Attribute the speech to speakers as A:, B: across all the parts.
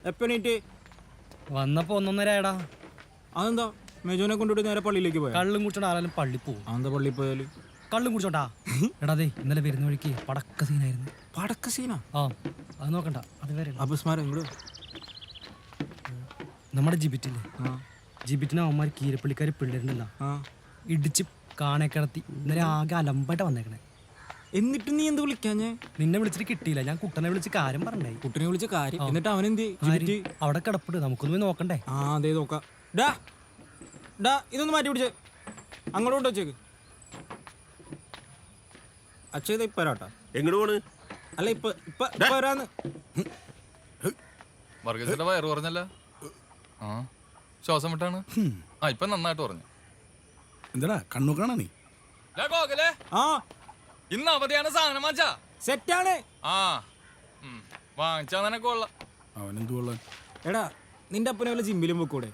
A: എപ്പണീറ്റ്
B: വന്നപ്പോ 1:30
A: അതെന്താ മെജോനെ കൊണ്ടുപോയി നേരെ പള്ളിയിലേക്ക് പോയാ?
B: കള്ളും കുടിച്ചോണ്ട് ആരാലും പള്ളി പോവും.
A: അതെന്താ പള്ളിയിൽ പോയാല്?
B: കള്ളും കുടിച്ചോണ്ടാ എടാതെ ഇന്നലെ വരുന്ന വഴിക്ക് പടക്ക സീനായിരുന്നു.
A: പടക്ക സീനാ?
B: ആ അത് നോക്കണ്ട, അത് വരെ
A: അപസ്മാരം
B: നമ്മുടെ ജിബിറ്റില്ലേ, ജിബിറ്റിന് അവന്മാർ കീരപ്പള്ളിക്കാർ പിള്ളേരുണ്ടല്ലോ ഇടിച്ച് കാണെ കിടത്തി. ഇന്നലെ ആകെ അലമ്പായിട്ട് വന്നേക്കണേ.
A: എന്നിട്ട് നീ എന്ത് വിളിക്കാഞ്ഞേ?
B: നിന്നെ വിളിച്ചിട്ട് കിട്ടിയില്ല. ഞാൻ കുട്ടനെ വിളിച്ച് കാര്യം പറഞ്ഞേ.
A: കുട്ടനെ വിളിച്ച കാര്യം എന്നിട്ട് അവനെന്ത്?
B: അവിടെ കിടപ്പിട്ട് നമുക്കൊന്ന് പോയി നോക്കണ്ടേ?
A: ആ അതേ നോക്കാം. ഡാ ഡാ ഇതൊന്ന് മാറ്റി പിടിച്ചേ, അങ്ങോട്ട് വെച്ചേക്ക്. അച്ഛൻ ഇപ്പൊ വരാട്ടാ.
C: എങ്ങോട്ട് പോണ്?
A: അല്ല ഇപ്പൊ ഇപ്പൊ വരാന്ന്.
D: വർഗീസിന്റെ വയറ് പറഞ്ഞല്ല, ആ ശ്വാസം വിട്ടാണ്. ആ ഇപ്പൊ നന്നായിട്ട് പറഞ്ഞു.
C: എന്താടാ കണ്ണു കാണാ നീ?
A: ആ
D: ഇന്ന് അവധിയാണ്, സാധനം വാങ്ങിച്ചാ
A: സെറ്റാണ്.
D: ആ വാങ്ങിച്ചാ നിനക്ക് കൊള്ളാം.
C: അവനെന്ത് കൊള്ളാൻ?
A: എടാ നിന്റെ അപ്പനെ വല്ല ജിമ്മിലും പോക്കൂടെ?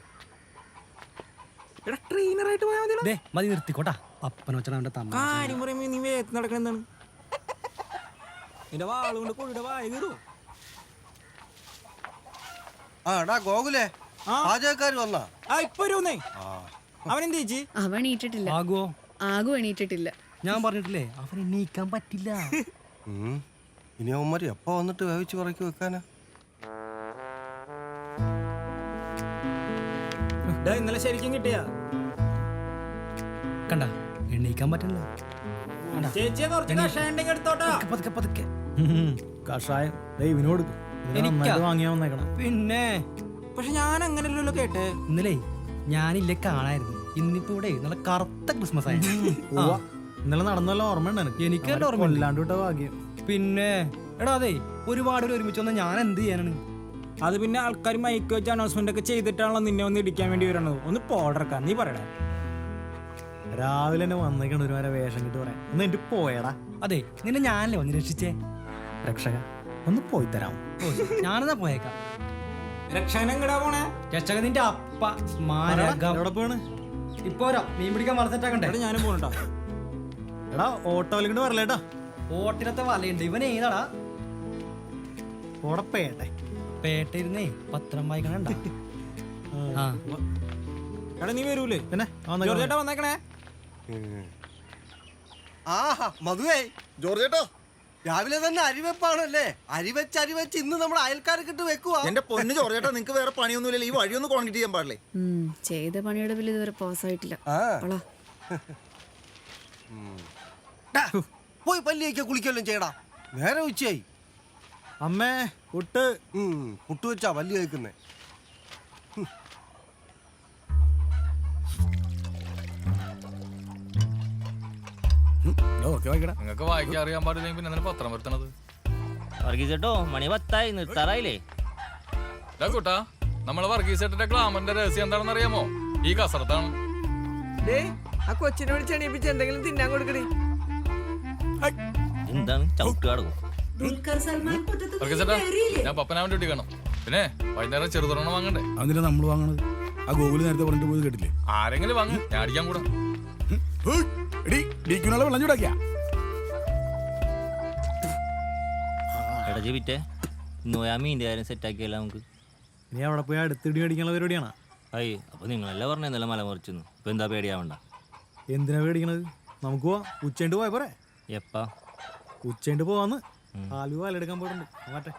A: എടാ ട്രെയിനറായിട്ട് പോയാൽ മതി.
B: മതി നിർത്തിക്കോട്ടാ. അപ്പന വെച്ചാൽ അവന്റെ തമ്മ
A: കാര്യം പറയുമ്പോ നീ വേഗത്ത് നടക്കണെന്താണ്? നിന്റെ വാളുകൊണ്ട് കൊള്ളിയുടെ വായ കയറൂ.
E: ആടാ ഗോകുലേ, പാചകക്കാര് വന്നാ?
A: ആ ഇപ്പൊ വരുന്നേ. അവനെന്ത് ചേച്ചി?
F: അവൻ എണീറ്റിട്ടില്ല. ആകു എണീറ്റിട്ടില്ല.
B: ഞാൻ പറഞ്ഞിട്ടില്ലേ അവൻ എണീക്കാൻ പറ്റില്ല.
E: ഇനി അവന്മാര് എപ്പ വന്നിട്ട് വേവിച്ച് പറക്കി വെക്കാനാ?
A: ഇന്നലെ ശരിക്കും കിട്ടിയാ?
B: കണ്ട എണീക്കാൻ പറ്റില്ല.
A: ചേച്ചിയെ കുറച്ച് കഷായം ഉണ്ടെങ്കിൽ എടുത്തോട്ടാ.
B: പതുക്കെ പതുക്കെ
A: കഷായം ഇവനോട് വാങ്ങിയാ വന്നേക്കണം.
B: പിന്നെ
A: പക്ഷെ ഞാൻ അങ്ങനെയല്ലല്ലോ കേട്ടെ.
B: ഇന്നലെ ഞാനില്ലേ കാണായിരുന്നു. ഇന്നിപ്പോ ഇവിടെ നല്ല കറുത്ത ക്രിസ്മസ് ആയിരുന്നു.
A: ഇന്നലെ നടന്നല്ലോ ഓർമ്മ
B: എനിക്ക് ഓർമ്മ
A: ഇല്ലാണ്ട് വിട്ട ഭാഗ്യം.
B: പിന്നെ എടാ അതെ ഒരുപാട് പേര് ഒരുമിച്ച് വന്നാൽ ഞാൻ എന്ത് ചെയ്യാനാണ്?
A: അത് പിന്നെ ആൾക്കാർ മൈക്ക് വെച്ച് അനൗൺസ്മെന്റ് ഒക്കെ ചെയ്തിട്ടാണല്ലോ നിന്നെ ഒന്ന് ഇടിക്കാൻ വേണ്ടി വരണത്. ഒന്ന് പോടർക്കാൻ നീ പറയടാ. രാവിലെ തന്നെ വന്നേക്കണ ഒരു വരെ വേഷം കിട്ടി പറയാൻ ഒന്ന് എന്റെ പോയടാ.
B: അതെ നിന്നെ ഞാനല്ലേ വന്ന് രക്ഷിച്ചേ.
A: രക്ഷക ഒന്ന് പോയി തരാമോ?
B: ഞാനെന്നാ പോയേക്കാം.
A: രക്ഷകൻ എങ്ങടാ പോണേ?
B: രക്ഷക നിന്റെ അപ്പ സ്മാരകം
A: എവിടെ പോണ്?
B: ഇപ്പൊ മീൻ പിടിക്കാൻ വളർത്തിട്ടാക്കണ്ടേ?
A: ഞാനും പോണട്ടാ. എടാ ഓട്ടോയിൽ കൊണ്ട് വരല്ലേട്ടാ.
B: ഓട്ടിലത്തെ വലയുണ്ട്. ഇവൻ ഏതാടാ?
A: ഓടപ്പേട്ടെ
B: പേട്ടയിരുന്നേ പത്രം വായിക്കണ.
A: എടാ നീ വരൂലേ? പിന്നെ ചേട്ടാ വന്നേക്കണേ.
E: ആഹാ മധുവേ, ജോർജേട്ടോ രാവിലെ തന്നെ അരിവെപ്പാണല്ലേ? അരിവെച്ച് ഇന്ന് നമ്മുടെ അയൽക്കാരൊക്കെ ഇട്ട് വെക്കുവാ.
G: എന്റെ പൊന്ന് ജോർജേട്ടാ, നിങ്ങക്ക് വേറെ പണിയൊന്നുമില്ലല്ലോ? ഈ വഴിയൊന്ന് കോൺക്രീറ്റ് ചെയ്യാൻ പാടില്ലേ?
F: ചെയ്ത പണിയുടെ ബില്ല് ഇതുവരെ പാസ്സായിട്ടില്ല.
E: പോയി പല്ലിയൊക്കെ കുളിക്കല്ലോ ചെയ്യടാ, നേരെ ഉച്ചയായി.
A: അമ്മേ പുട്ട്
E: പുട്ട് വെച്ചാ പല്ലി കഴിക്കുന്നേ.
D: നിങ്ങക്ക് വായിക്കാൻ അറിയാൻ പാടില്ലെങ്കിൽ പിന്നെ എന്തിനാ പത്രം വരുത്തണത്?
H: വർഗീസേട്ടോ മണി 10 നിർത്താറായില്ലേ?
D: കൂട്ടാ നമ്മളെ വർഗീസേട്ടന്റെ ക്ലാമറിന്റെ രഹസ്യം എന്താണെന്ന് അറിയാമോ? ഈ കസറത്താണ്.
I: ആ കൊച്ചിനെ വിളിച്ച് എണീപ്പിച്ച് എന്തെങ്കിലും തിന്നാൻ കൊടുക്കണേ.
H: എന്താണ് ചവിട്ട് കിടക്കും?
D: വർഗീസേട്ടാ ഞാൻ പപ്പനാവൻ ഡ്യൂട്ടി കാണണം. പിന്നെ വൈകുന്നേരം ചെറുതുറണം വാങ്ങണ്ടേ?
C: അതിനാ നമ്മൾ വാങ്ങണത്. ആ ഗോകുല് നേരത്തെ പറഞ്ഞിട്ട് പോയി കേട്ടില്ലേ?
D: ആരെങ്കിലും വാങ്ങ്, ഞാൻ അടിക്കാൻ കൂടാ.
C: വെള്ളം ചൂടാക്കിയാ
H: എടജി വിറ്റേ ഇന്ന് പോയി ആ മീൻ്റെ കാര്യം സെറ്റാക്കിയല്ല നമുക്ക്.
A: നീ അവിടെ പോയി അടുത്തിടി അടിക്കാനുള്ള പരിപാടിയാണോ?
H: അയ്യ അപ്പൊ നിങ്ങളല്ലേ പറഞ്ഞല്ലോ മല മറിച്ചെന്ന്. ഇപ്പൊ എന്താ പേടിയാവണ്ട?
A: എന്തിനാ പേടിക്കണത്? നമുക്ക് പോവാ. ഉച്ചയിട്ട് പോയ പോരെ?
H: എപ്പാ?
A: ഉച്ചയിട്ട് പോവാന്ന് ആലുവ എടുക്കാൻ പോയിട്ടുണ്ട്. മാറ്റേ